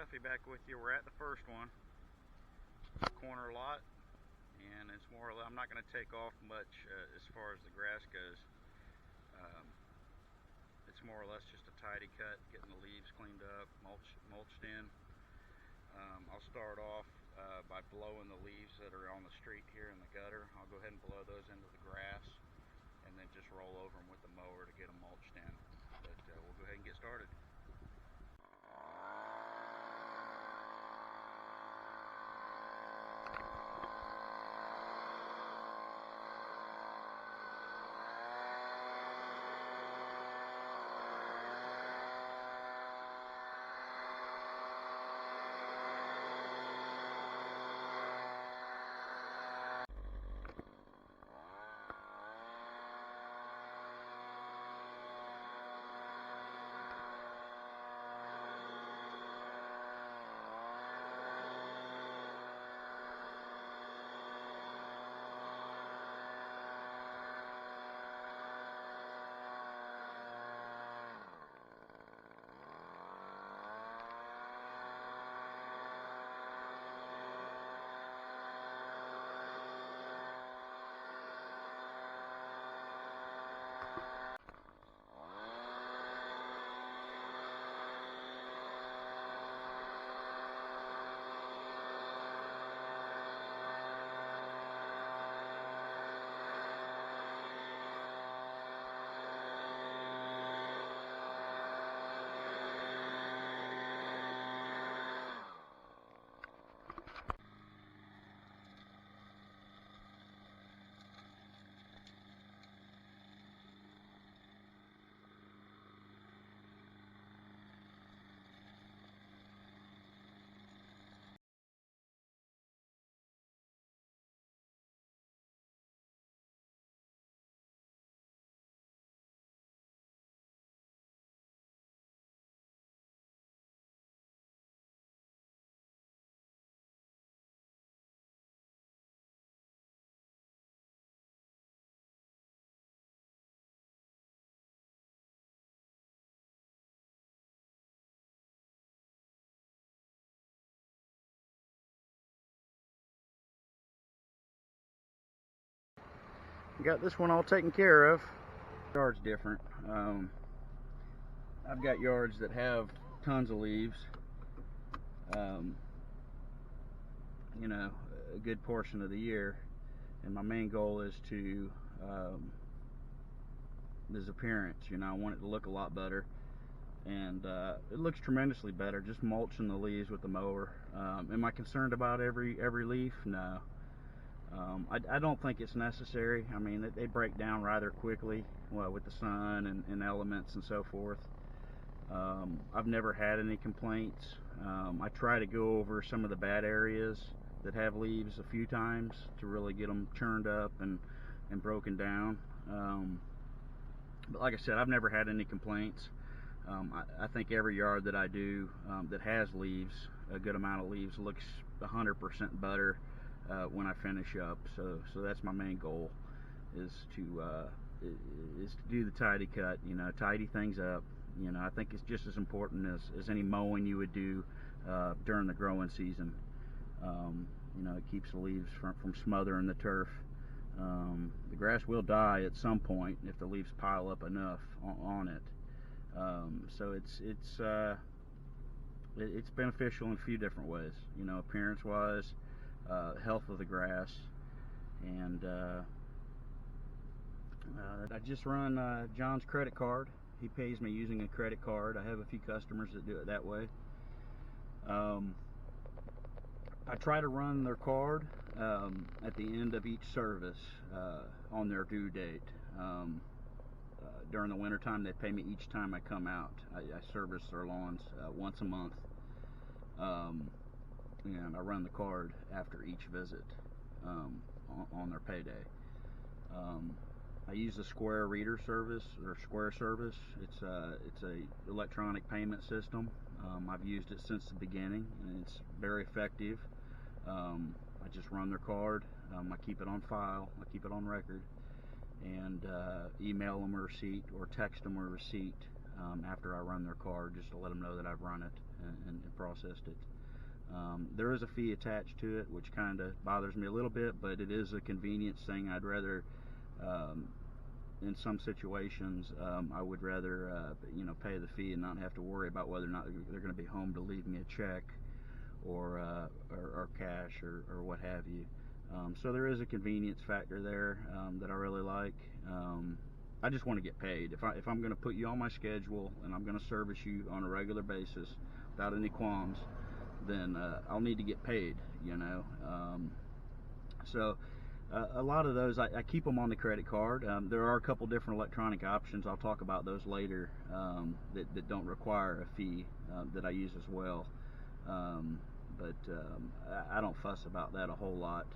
Duffy back with you. We're at the first one, corner lot, and it's more or less, I'm not going to take off much as far as the grass goes. It's more or less just a tidy cut, getting the leaves cleaned up, mulched in. I'll start off by blowing the leaves that are on the street here in the gutter. I'll go ahead and blow those into the grass and then just roll over them with the mower to get them mulched in. But we'll go ahead and get started. Got this one all taken care of. Yard's different. I've got yards that have tons of leaves. You know, a good portion of the year, and my main goal is to this appearance. You know, I want it to look a lot better, and it looks tremendously better just mulching the leaves with the mower. Am I concerned about every leaf? No. I don't think it's necessary. I mean, they break down rather quickly, well, with the sun and elements and so forth. I've never had any complaints. I try to go over some of the bad areas that have leaves a few times to really get them churned up and broken down. But like I said, I've never had any complaints. I think every yard that I do that has leaves, a good amount of leaves, looks 100% better when I finish up. So that's my main goal, is to do the tidy cut. You know, tidy things up. You know, I think it's just as important as any mowing you would do during the growing season. You know, it keeps the leaves from smothering the turf. The grass will die at some point if the leaves pile up enough on it. So it's beneficial in a few different ways. You know, appearance-wise, health of the grass, and I just run John's credit card. He pays me using a credit card. I have a few customers that do it that way. I try to run their card at the end of each service on their due date. During the winter time, they pay me each time I come out. I service their lawns once a month, and I run the card after each visit on their payday. I use the Square Reader service, or Square service. It's a electronic payment system. I've used it since the beginning, and it's very effective. I just run their card. I keep it on file. I keep it on record, and email them a receipt or text them a receipt after I run their card, just to let them know that I've run it and processed it. There is a fee attached to it, which kind of bothers me a little bit, but it is a convenience thing. I'd rather, in some situations, I would rather pay the fee and not have to worry about whether or not they're going to be home to leave me a check or cash or what have you. So there is a convenience factor there that I really like. I just want to get paid. If I'm going to put you on my schedule and I'm going to service you on a regular basis without any qualms, then I'll need to get paid, So a lot of those, I keep them on the credit card. There are a couple different electronic options. I'll talk about those later that don't require a fee that I use as well. But I don't fuss about that a whole lot.